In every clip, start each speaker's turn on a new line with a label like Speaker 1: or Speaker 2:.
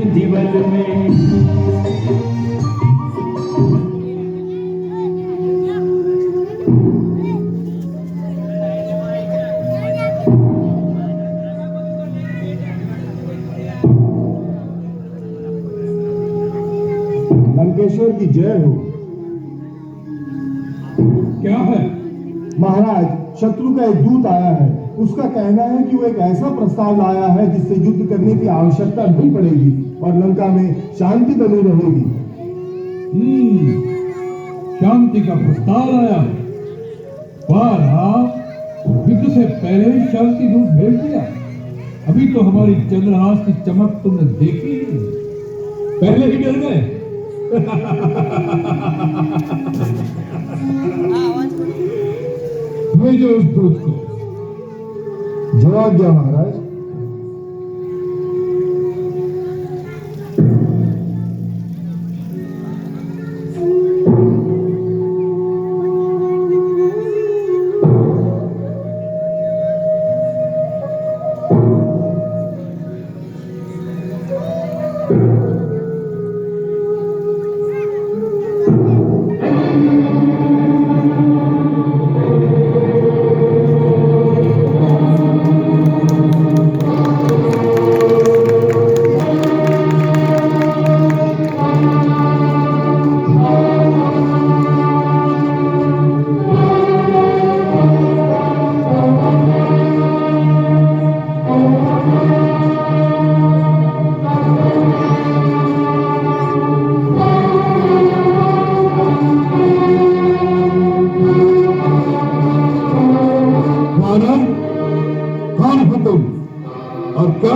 Speaker 1: विधिवल में।
Speaker 2: लंकेश्वर की जय हो।
Speaker 3: क्या है
Speaker 2: महाराज, शत्रु का एक दूत आया है। उसका कहना है कि वो एक ऐसा प्रस्ताव लाया है जिससे युद्ध करने की आवश्यकता नहीं पड़ेगी और लंका में शांति बनी रहेगी।
Speaker 3: शांति का प्रस्ताव आया है। युद्ध से पहले ही शांति दूत भेज दिया। अभी तो हमारी चंद्रहास की चमक तुमने देखी नहीं, पहले ही डर गए। भेजो उस दूत को।
Speaker 2: जवाब दिया महाराज।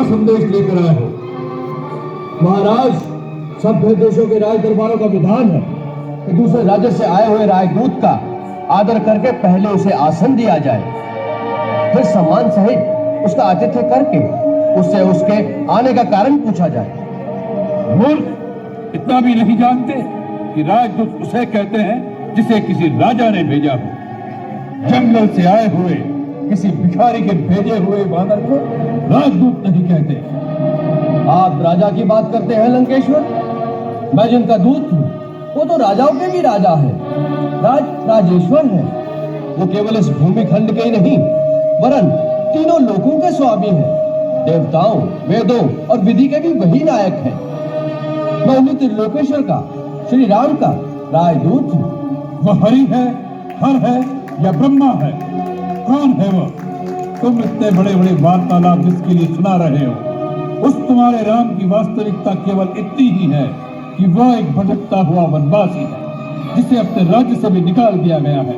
Speaker 3: संदेश लेकर आए हो?
Speaker 4: महाराज, सभ्य देशों के राज दरबारों का विधान है कि दूसरे राज्य से आए हुए राजदूत का आदर करके पहले उसे आसन दिया जाए, फिर सम्मान सहित उसका आतिथ्य करके उससे उसके आने का कारण पूछा जाए।
Speaker 3: मूर्ख, इतना भी नहीं जानते कि राजदूत उसे कहते हैं जिसे किसी राजा ने भेजा हो। जंगल से आए हुए किसी भिखारी के भेजे हुए बानर को राजदूत नहीं कहते।
Speaker 4: आप राजा की बात करते हैं लंकेश्वर? मैं जिनका दूत हूँ वो तो राजाओं के भी राजा है, राजेश्वर है। वो केवल इस भूमि खंड के ही नहीं वरन तीनों लोगों के स्वामी हैं। देवताओं, वेदों और विधि के भी वही नायक हैं। मैं उन्हीं त्रिलोकेश्वर का, श्री राम का राजदूत हूँ।
Speaker 3: वह हरि है, हर है या ब्रह्मा है? कौन है वह? तुम इतने बड़े बड़े वार्तालाप जिसके लिए सुना रहे हो, उस तुम्हारे राम की वास्तविकता केवल इतनी ही है कि वह एक भटकता हुआ वनवासी है जिसे अपने राज्य से भी निकाल दिया गया है।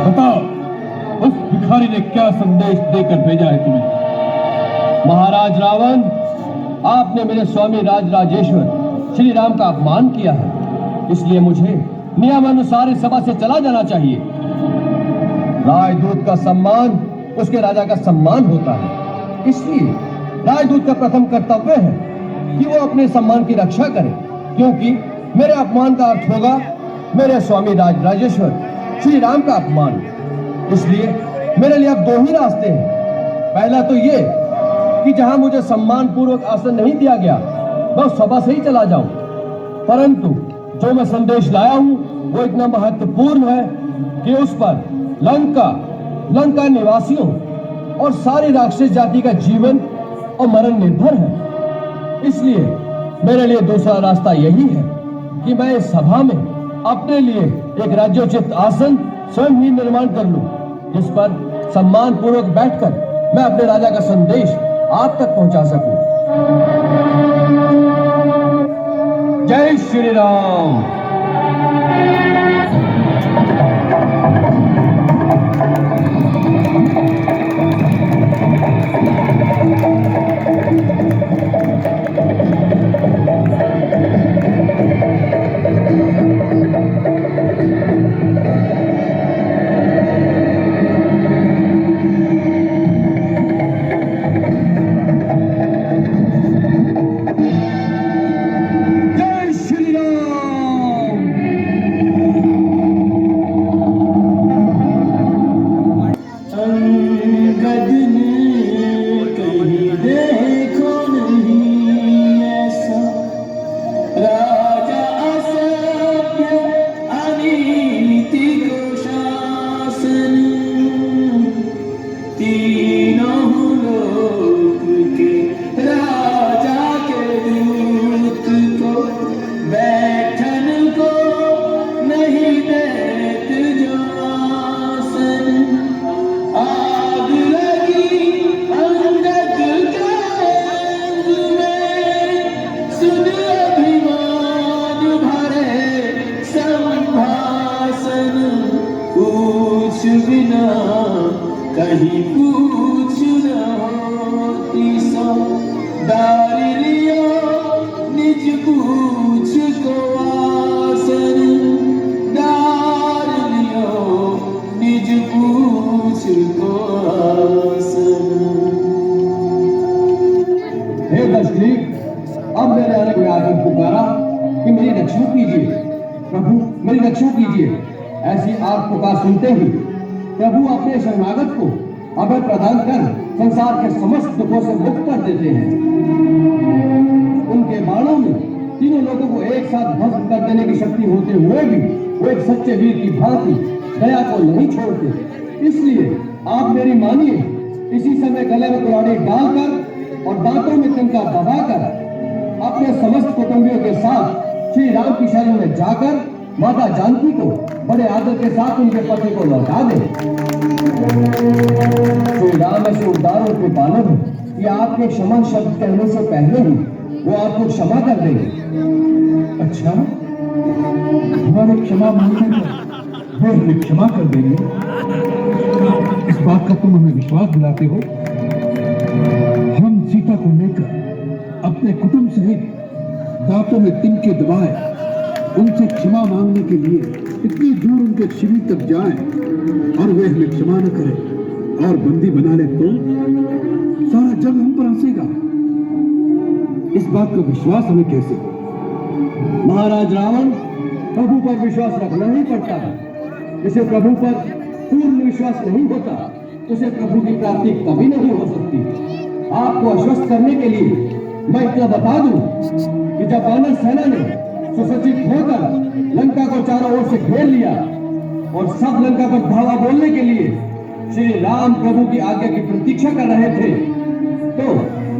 Speaker 3: बताओ, उस भिखारी ने क्या संदेश देकर भेजा है तुम्हें?
Speaker 4: महाराज रावण, आपने मेरे स्वामी राजेश्वर श्री राम का अपमान किया है, इसलिए मुझे नियमानुसार इस सभा से चला जाना चाहिए। राजदूत का सम्मान उसके राजा का सम्मान होता है, इसलिए राजदूत का प्रथम कर्तव्य है कि वो अपने सम्मान की रक्षा करे, क्योंकि मेरे अपमान का अर्थ होगा मेरे स्वामी राजेश्वर श्री राम का अपमान। इसलिए मेरे लिए अब दो ही रास्ते हैं। पहला तो ये कि जहां मुझे सम्मान पूर्वक आसन नहीं दिया गया मैं उस सभा से ही चला जाऊं, परंतु जो मैं संदेश लाया हूं वो इतना महत्वपूर्ण है कि उस पर लंका निवासियों और सारी राक्षस जाति का जीवन और मरण निर्भर है। इसलिए मेरे लिए दूसरा रास्ता यही है कि मैं इस सभा में अपने लिए एक राज्योचित आसन स्वयं ही निर्माण कर लूं, जिस पर सम्मान पूर्वक बैठकर मैं अपने राजा का संदेश आप तक पहुंचा सकूं। जय श्री राम। जय श्री राम।
Speaker 1: पूछ बिना कहीं पूछ न होती सो डार लियो निज पूछ को आसन डार लियो निज पूछ को आसन।
Speaker 4: हे दशग्रीव, अब मैंने अलग में आकर पुकारा कि मेरी रक्षा कीजिए प्रभु, मेरी रक्षा कीजिए। ऐसी आप पुकार सुनते ही प्रभु अपने शरणागत को अभय प्रदान कर संसार के समस्त दुखों से मुक्त कर देते हैं। उनके बाणों में तीनों लोगों को एक साथ ध्वस्त कर देने की शक्ति होते हुए भी वो एक सच्चे वीर की भांति दया को नहीं छोड़ते। इसलिए आप मेरी मानिए, इसी समय गले में कुल्हाड़ी डालकर और दांतों में तिनका दबाकर अपने समस्त कुटुंबियों के साथ श्री राम की शरण में जाकर माता जानकी को बड़े आदर के साथ उनके पति को लौटा दे। श्री राम ऐसे उदार और कृपालु है कि आपके क्षमा शब्द कहने से पहले ही वो आपको क्षमा कर देंगे।
Speaker 3: अच्छा, हमारे क्षमा मांगने पर वो हमें क्षमा कर देंगे? इस बात का तुम हमें विश्वास दिलाते हो? हम सीता को लेकर अपने कुटुंब सहित दांतों में तिनके दबाए उनसे क्षमा मांगने के लिए इतनी दूर उनके शिविर तक जाएं और वे हमें क्षमा न करें और बंदी बना ले तो सारा जग हम पर हंसेगा। इस बात का विश्वास हमें कैसे हो?
Speaker 4: महाराज रावण प्रभु पर विश्वास रखना ही पड़ता है। जिसे प्रभु पर पूर्ण विश्वास नहीं होता उसे प्रभु की प्राप्ति कभी नहीं हो सकती। आपको आश्वस्त करने के लिए मैं इतना बता दूं कि जब वानर सेना ने सुसज्जित होकर लंका को चारों ओर से घेर लिया और सब लंका पर धावा बोलने के लिए श्री राम प्रभु की आज्ञा की प्रतीक्षा कर रहे थे, तो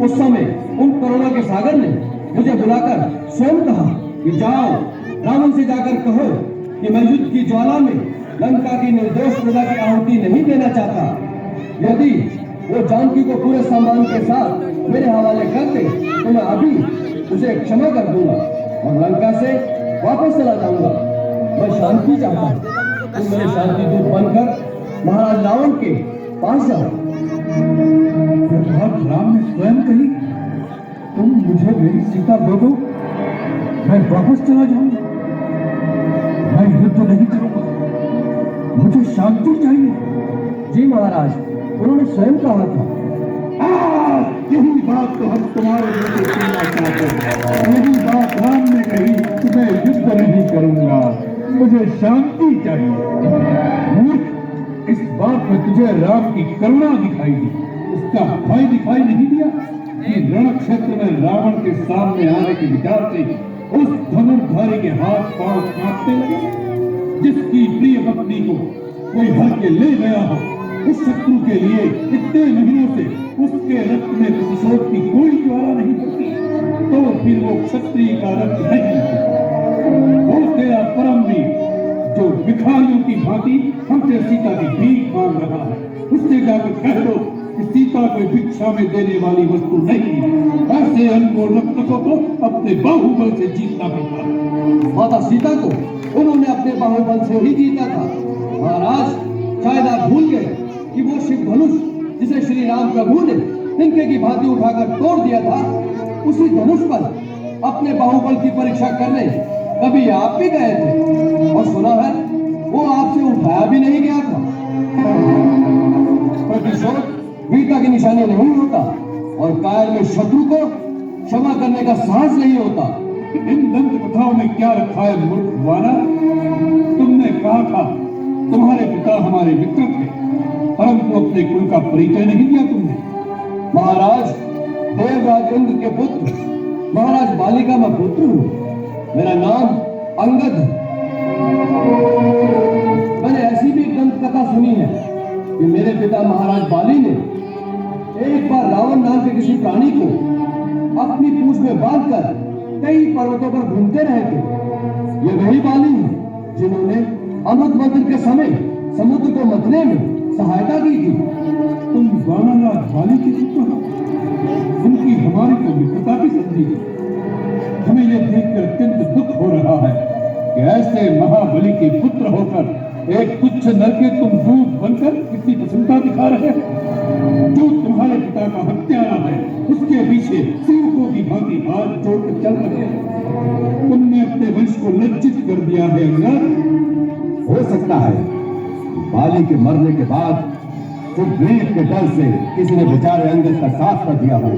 Speaker 4: उस समय उन करुणा के सागर ने मुझे बुलाकर स्वयं कहा कि जाओ रावण से जाकर कहो कि मैं युद्ध की ज्वाला में लंका की निर्दोष प्रजा की आहुति नहीं देना चाहता। यदि वो जानकी को पूरे सम्मान के साथ मेरे हवाले कर दे तो मैं अभी उसे क्षमा कर दूंगा और लंका से वापस चला जाऊंगा। मैं शांति चाहता हूँ, तुम मेरे शांति दूत बनकर महाराज रावण के पास जाओ।
Speaker 3: भगवान राम ने स्वयं कही, तुम मुझे मेरी सीता दे दो, मैं वापस चला जाऊंगा। मैं युद्ध नहीं करूंगा, मुझे शांति चाहिए।
Speaker 4: जी महाराज, उन्होंने स्वयं कहा था।
Speaker 3: यही बात तो हम तुम्हारे मुंह से सुनना चाहते हैं। यही बात राम ने कही कि मैं युद्ध नहीं करूंगा, मुझे शांति चाहिए। मूर्ख, इस बात में तुझे राम की करुणा दिखाई दी, उसका भय दिखाई नहीं दिया कि रण क्षेत्र में रावण के सामने आने के विचार से उस धनुर्धारी के हाथ पांव कांपने लगे। जिसकी प्रिय पत्नी को कोई हर के ले गया हो, उस शत्रु के लिए इतने महीनों से उसके रक्त में प्रतिशोध की कोई ज्वाला नहीं होती, तो फिर वो क्षत्रिय का रक्त नहीं। वो तेरा परम वीर जो भिखारियों की भांति हमसे सीता की भीख मांग रहा है, उससे जाकर कह दो कि सीता कोई भिक्षा में देने वाली वस्तु नहीं है। ऐसे अनमोल रत्नों को अपने बाहुबल से जीतना पड़ता है।
Speaker 4: माता सीता को उन्होंने अपने बाहुबल से ही जीता था। महाराज, शायद आप भूल गए कि वो शिव धनुष जिसे श्री राम प्रभु ने तिनके की भांति उठाकर तोड़ दिया था, उसी धनुष पर अपने बाहुबल की परीक्षा करने कभी आप भी गए थे और सुना है वो आपसे उठाया भी नहीं गया था। प्रतिशोध वीरता की निशानी नहीं होता और कायर में शत्रु को क्षमा करने का साहस नहीं होता।
Speaker 3: इन दंत कथाओं में क्या रखा है मूर्ख वानर? तुमने कहा था तुम्हारे पिता हमारे मित्र थे, परंतु अपने कुल का परिचय नहीं दिया तुमने।
Speaker 4: महाराज, देवराज इंद्र के पुत्र महाराज बाली का मैं पुत्र हूँ। मेरा नाम अंगद है। मैंने ऐसी भी दंत कथा सुनी है कि मेरे पिता महाराज बाली ने एक बार रावण नाम के किसी प्राणी को अपनी पूंछ में बांधकर कई पर्वतों पर घूमते रहे थे। ये वही बाली है जिन्होंने अमृत मंथन के समय समुद्र को मथने में सहायता की थी।
Speaker 3: तुम वानरराज बाली के पुत्र हो, उनकी हमारी तो मित्रता भी समझी। हमें यह देखकर अत्यंत दुख हो रहा है कि ऐसे महाबली के पुत्र होकर एक तुच्छ नर के तुम दूत बनकर कितनी प्रसन्नता दिखा रहे हो। जो तुम्हारे पिता का हत्यारा है उसके पीछे सेवकों की भांति हाथ जोड़कर चल रहे हो। तुमने अपने वंश को लज्जित कर दिया है अंगद।
Speaker 5: हो सकता है बाली के मरने के बाद सुग्रीव के डर से किसी ने बेचारे अंगद का साथ न दिया हो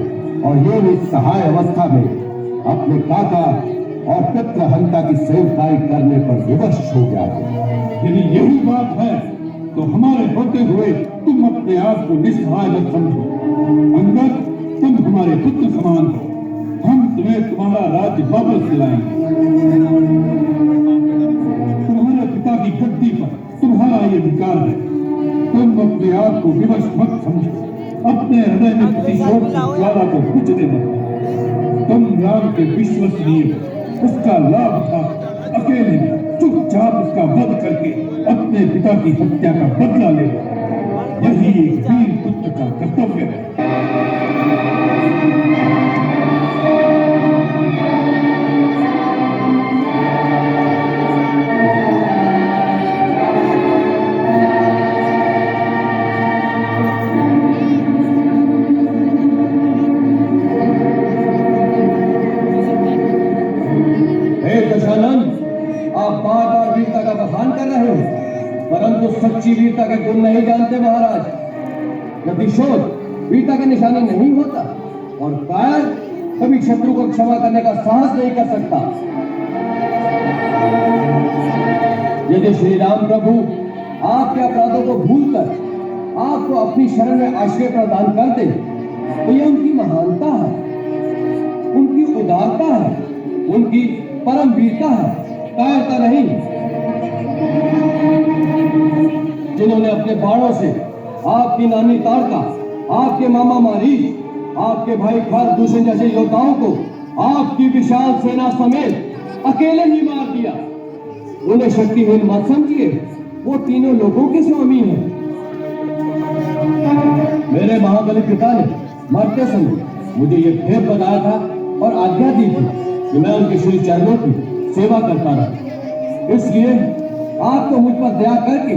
Speaker 5: और ये निस्सहाय अवस्था में अपने काका और पितृहंता की सेवकाई करने पर विवश हो गया है।
Speaker 3: यदि यही बात है तो हमारे होते हुए तुम अपने आप को निस्सहाय मत समझो। अंगद, तुम हमारे पुत्र समान हो। हम तुम्हें तुम्हारा राज्य वापस दिलाएंगे। तुम्हारे पिता की गद्दी पर तुम्हारा ये अधिकार है। तुम अपने आप को विवश मत समझो। अपने हृदय में प्रतिशोध की ज्वाला को बुझने मत। तुम राम के विश्वसनीय हो। उसका लाभ था अकेले में चुपचाप उसका वध करके अपने पिता की हत्या का बदला ले लो। यही एक वीर पुत्र का कर्तव्य है।
Speaker 4: परंतु सच्ची वीरता के गुण नहीं जानते महाराज। प्रतिशोध वीरता का निशानी नहीं होता और कायर कभी शत्रु को क्षमा करने का साहस नहीं कर सकता। यदि श्री राम प्रभु आपके अपराधों को भूलकर आपको अपनी शरण में आश्रय प्रदान कर दे तो यह उनकी महानता है, उनकी उदारता है, उनकी परम वीरता है, कायरता नहीं। जिन्होंने अपने बाणों से आपकी नानी तारका, आपके मामा मारीच, आपके भाई खरदूषण जैसे योद्धाओं को आपकी विशाल सेना समेत अकेले ही मार दिया। उन्हें शक्तिहीन मत समझिए, वो तीनों लोगों के स्वामी हैं। मेरे महाबली पिता ने मरते समय मुझे ये भेद बताया था और आज्ञा दी थी कि मैं उनके श्री चरणों की सेवा करता रहा। इसलिए आपको मुझ पर दया करके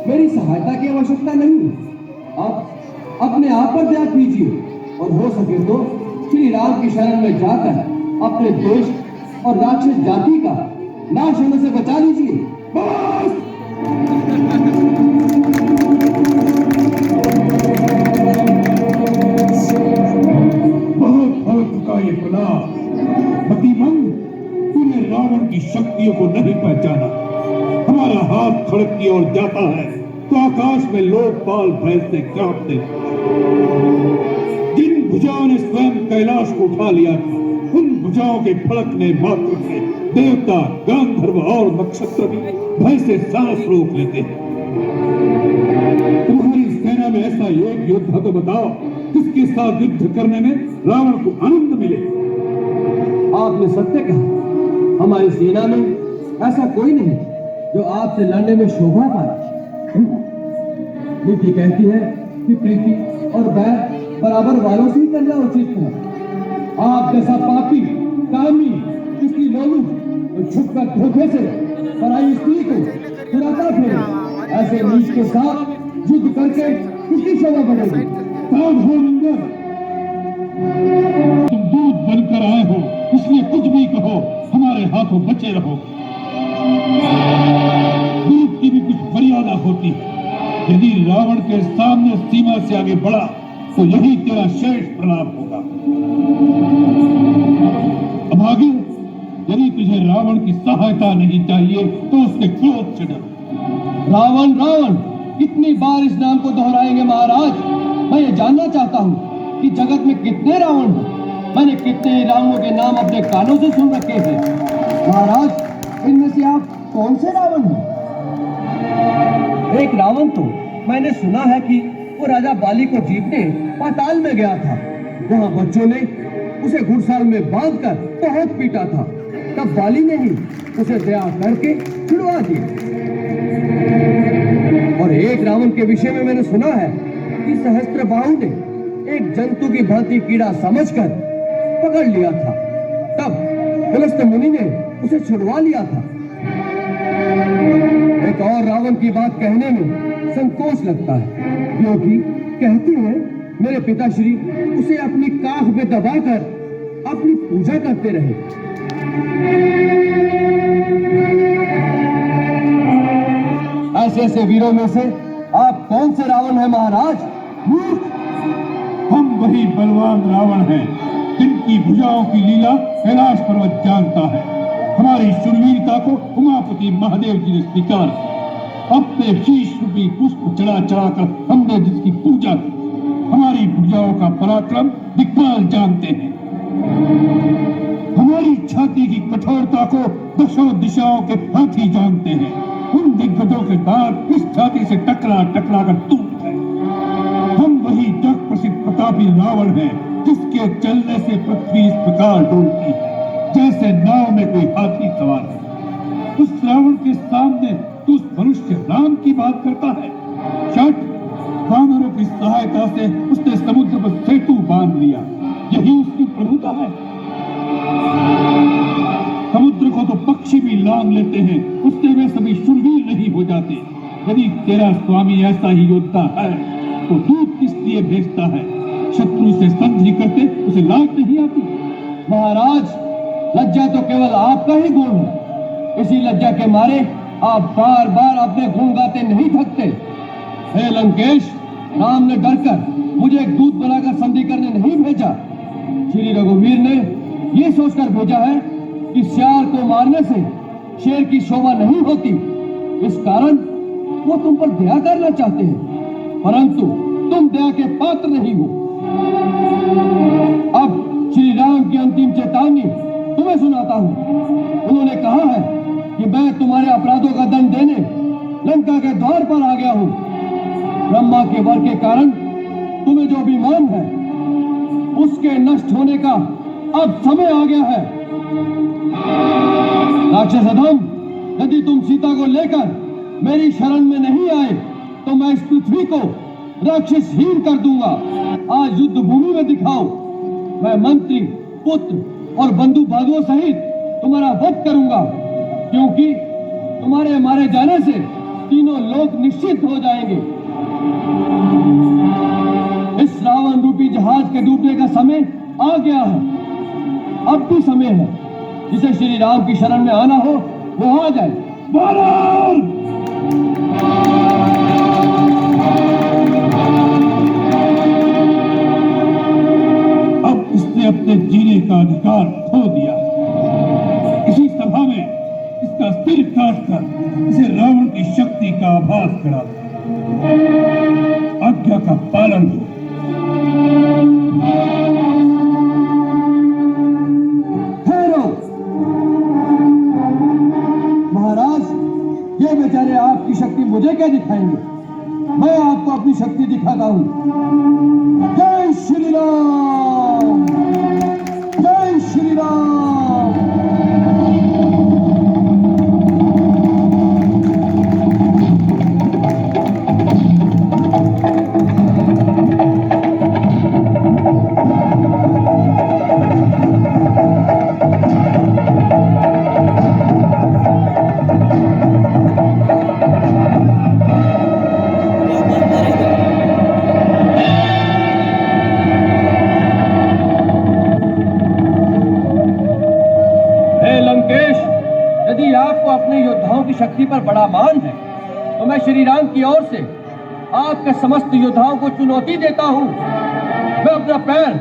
Speaker 4: मेरी सहायता की आवश्यकता नहीं। आप अपने आप पर दया कीजिए और हो सके तो श्री राम की शरण में जाकर अपने देश और राक्षस जाति का नाश होने से बचा लीजिए। बस!
Speaker 3: बहुत हो चुका ये गुनाह। मतिमंद, तूने रावण की शक्तियों को नहीं पहचाना। हमारा हाथ खड़क की ओर जाता है तो आकाश में लोकपाल भय से कांपते। जिन भुजाओं ने स्वयं कैलाश को उठा लिया था, उन भुजाओं के फड़कने मात्र से देवता, गांधर्व और नक्षत्र भी भय से सांस रोक लेते हैं। तुम्हारी सेना में ऐसा एक योद्धा तो बताओ जिसके साथ युद्ध करने में रावण को आनंद मिले।
Speaker 4: आपने सत्य कहा, हमारी सेना में ऐसा कोई नहीं जो आपसे लड़ने में शोभा पाए। नीति कहती है कि प्रीति और बैर बराबर वालों से ही करना उचित है। आप जैसा पापी, कामी, किसी लोलू तो छुपकर धोखे से पराई स्त्री को चुराता फिरे, ऐसे नीच के साथ युद्ध करके किसकी शोभा बढ़ेगी?
Speaker 3: तुम दूध बनकर आए हो, इसलिए कुछ भी कहो, हमारे हाथों बचे रहो। दूध की भी कुछ मर्यादा होती है। यदि रावण के सामने सीमा से आगे बढ़ा तो यही तेरा शेष प्रलाप होगा। अब आगे, यदि तुझे रावण की सहायता नहीं चाहिए तो उसके क्रोध से डरो।
Speaker 4: रावण रावण कितनी बार इस नाम को दोहराएंगे महाराज? मैं ये जानना चाहता हूँ कि जगत में कितने रावण हैं। मैंने कितने रावणों के नाम अपने कानों से सुन रखे हैं। महाराज, इनमें से आप कौन से रावण हैं? एक रावण तो मैंने सुना है कि वो राजा बाली को जीतने पाताल में गया था। वहां बच्चों ने उसे घुड़साल में बांधकर बहुत पीटा था। तब बाली ने ही उसे दया करके छुड़वा दिया। और एक रावण के विषय में मैंने सुना है कि सहस्त्रबाहु ने एक जंतु की भांति कीड़ा समझकर पकड़ लिया था। तब पुलस्त मुनि ने उसे छुड़वा लिया था। एक और रावण की बात कहने में संकोच लगता है, क्योंकि कहती हैं मेरे पिताश्री उसे अपनी काख में दबाकर अपनी पूजा करते रहे। ऐसे ऐसे वीरों में से आप कौन से रावण हैं महाराज?
Speaker 3: मूर्ख! हम वही बलवान रावण हैं जिनकी भुजाओं की लीला कैलाश पर्वत जानता है। हमारी शूरवीरता को उमापति महादेव जी ने स्वीकार किया। अपने शीश रूपी पुष्प चढ़ा चढ़ाकर हमने जिसकी पूजा की, हमारी भुजाओं का पराक्रम दिक्पाल जानते हैं। हमारी छाती की कठोरता को दशों दिशाओं के हाथी जानते हैं। उन दिग्गजों के दांत इस छाती से टकरा टकरा कर टूट गए। हम वही जग प्रसिद्ध प्रतापी रावण हैं जिसके चलने से पृथ्वी इस प्रकार डोलती है जैसे नाव में कोई हाथी सवार है। उस रावण के सामने तो उस मनुष्य राम की बात करता है। शट! वानरों की सहायता से उसने समुद्र पर सेतु बांध लिया, यही उसकी प्रभुता है। समुद्र को तो पक्षी भी लांग लेते हैं, उससे वे सभी शूरवीर नहीं हो जाते। यदि तेरा स्वामी ऐसा ही योद्धा है तो दूत किस लिए भेजता है? शत्रु से संधि करते उसे लाज नहीं आती?
Speaker 4: महाराज, लज्जा तो केवल आपका ही गुण है। इसी लज्जा के मारे आप बार बार अपने गुण गाते नहीं थकते। हे लंकेश, राम ने डरकर मुझे एक दूत बनाकर संधि करने नहीं भेजा। श्री रघुवीर ने यह सोचकर भेजा है कि सियार को मारने से शेर की शोभा नहीं होती, इस कारण वो तुम पर दया करना चाहते हैं, परंतु तुम दया के पात्र नहीं हो। अब श्री राम की अंतिम चेतावनी तुम्हें सुनाता हूं। उन्होंने कहा है कि मैं तुम्हारे अपराधों का दंड देने लंका के द्वार पर आ गया हूं। ब्रह्मा के वर के कारण तुम्हें जो अभिमान है उसके नष्ट होने का अब समय आ गया है। राक्षस अधम, यदि तुम सीता को लेकर मेरी शरण में नहीं आए तो मैं इस पृथ्वी को राक्षसहीन कर दूंगा। आज युद्ध भूमि में दिखाओ, मैं मंत्री, पुत्र और बंधु बांधुओं सहित तुम्हारा वध करूंगा, क्योंकि तुम्हारे मारे जाने से तीनों लोक निश्चित हो जाएंगे। इस रावण रूपी जहाज के डूबने का समय आ गया है। अब भी समय है, जिसे श्री राम की शरण में आना हो वो आ जाए।
Speaker 3: वानर! अब इसने अपने जीने का अधिकार खो दिया। इसी सभा में इसका सिर काटकर इसे रावण की शक्ति का आभास करा दो। आज्ञा का पालन हो।
Speaker 4: महाराज, ये बेचारे आपकी शक्ति मुझे क्या दिखाएंगे? मैं आपको अपनी शक्ति दिखाता हूं। जय श्री राम, जय श्री राम। यदि आपको अपने योद्धाओं की शक्ति पर बड़ा मान है तो मैं श्री राम की ओर से आपके समस्त योद्धाओं को चुनौती देता हूं। मैं अपना पैर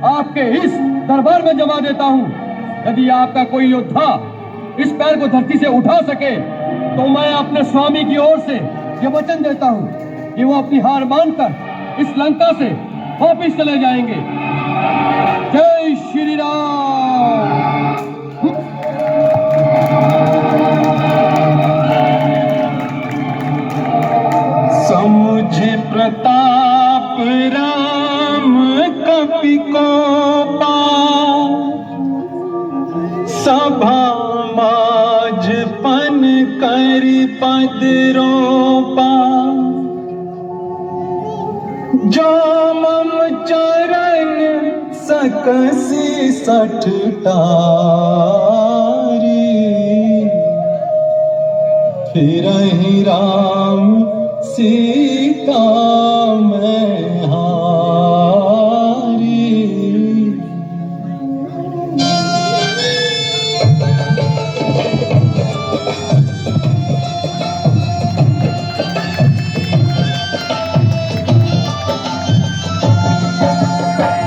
Speaker 4: आपके इस दरबार में जमा देता हूं। यदि आपका कोई योद्धा इस पैर को धरती से उठा सके तो मैं अपने स्वामी की ओर से ये वचन देता हूं कि वो अपनी हार मानकर इस लंका से वापिस चले जाएंगे। जय श्री राम।
Speaker 1: समुझ प्रताप राम कपि कोपा, सभा माज पन कर पद रोपा। जो मम चरण सकसी सठ टारी, फिरहि सीता मैं हारी।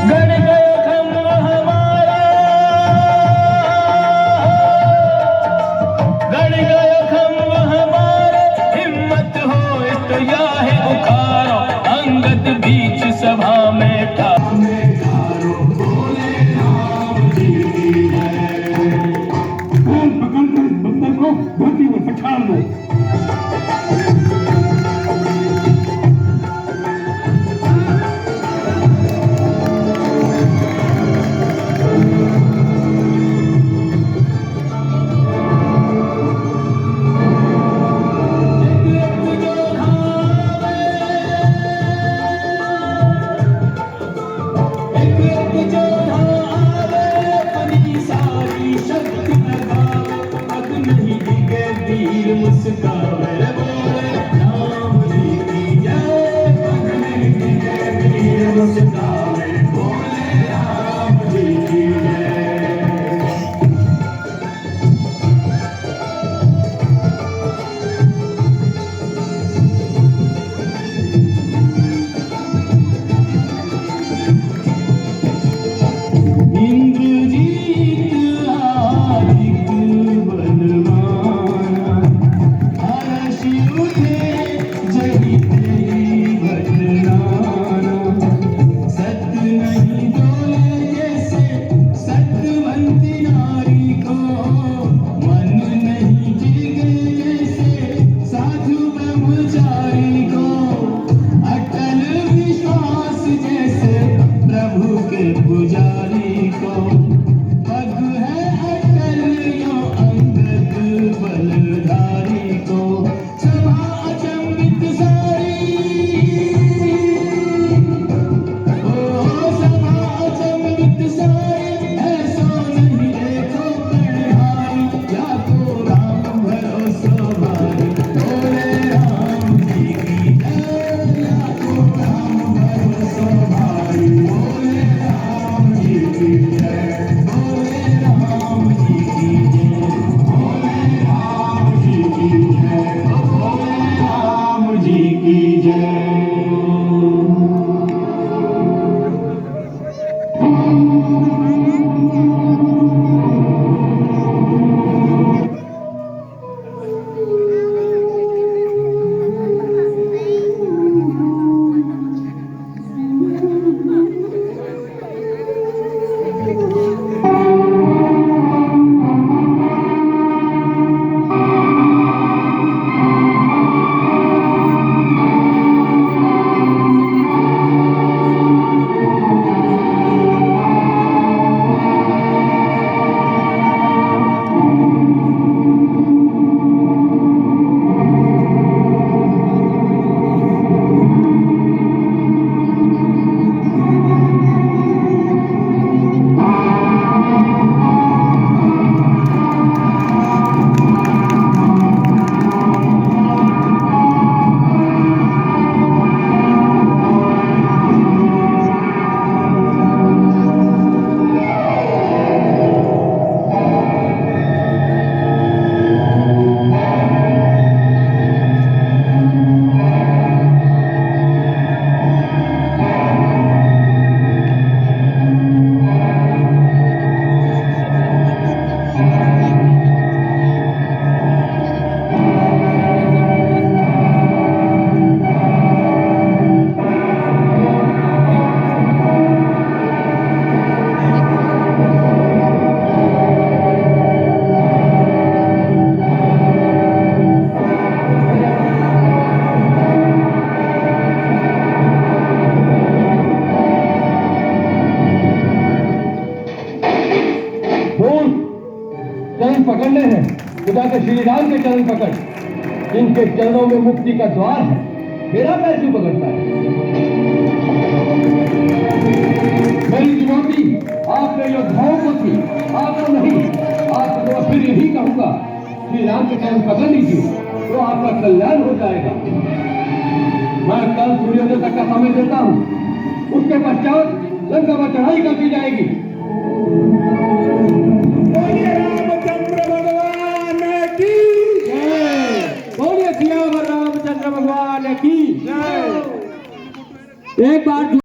Speaker 1: गड़ गए खम्भ हमारा, गड़ गए खम्भ हमारा, हिम्मत हो तो या है उखारो, अंगद बीच सभा में था।
Speaker 3: कान पकड़कर इस बंदर को धरती में पछाड़ दो।
Speaker 1: सारी शक्ति लगावे, अब नहीं डिगे तीर मुस्कावे, बोले राम जी की जय। अब नहीं डिगे तीर मुस्कावे, बोले राम जी की जय। इंद्रजीत आदिक बलवाना, हर्ष उठे जहि तेरी भजनाना। सत्य नहीं डोले जैसे सत्यवंती नारी को, मन नहीं जिगे जैसे साधु ब्रह्मचारी को। अटल विश्वास जैसे प्रभु के पुजारी को, पग है अटल यो अंगद बलधारी को। सभा अचंभित सारी, ओ सभा अचंभित सारी, ऐसो नहीं देखो प्रणहारी, या तो राम भरोसो भारी, बोले राम जी की जय। या तो राम भरोसो भारी, बोले राम जी की जय। बोले राम जी की जय, बोले राम जी की जय, बोले राम जी की जय।
Speaker 4: चरण पकड़ने हैं, खुदा के श्री राम के चरण पकड़। इनके चरणों में मुक्ति का द्वार है, मेरा पैर क्यों पकड़ता है? मेरी चुनौती आपने योद्धाओं को थी, आपको नहीं। आपको फिर यही कहूंगा, श्री राम के चरण पकड़ लीजिए तो आपका कल्याण हो जाएगा। मैं कल सूर्योदय तक का समय देता हूँ, उसके पश्चात लंका पर चढ़ाई कर दी जाएगी।
Speaker 1: बोलिए रामचंद्र भगवान की जय।
Speaker 4: बोलिए सियावर रामचंद्र भगवान की
Speaker 1: जय।
Speaker 4: एक बार